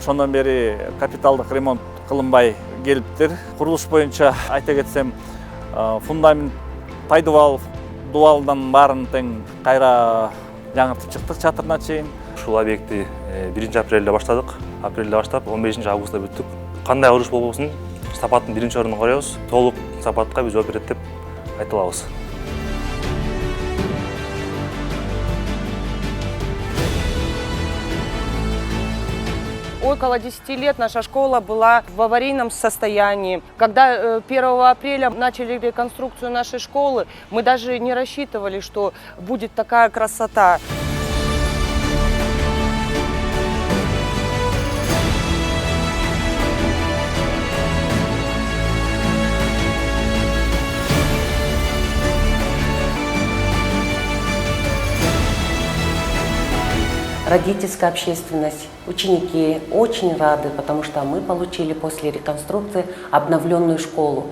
ошондон бери капиталдык ремонт кылынбай келиптир. Курулуш боюнча айта кетсем, фундамент, пайдубал, дубалдан баарын тең кайра жаңыртып чыктык чатырына чейин. Ушул объектти 1 апрелде баштадык. Апрелде баштап 15 августта бүттүк. Кандай уруш болбосун сапаттын 1 орунун коебуз. Толук сапатка биз жооп берет деп айта алабыз. Около 10 лет наша школа была в аварийном состоянии. Когда 1 апреля начали реконструкцию нашей школы, мы даже не рассчитывали, что будет такая красота. Родительская общественность, ученики очень рады, потому что мы получили после реконструкции обновленную школу.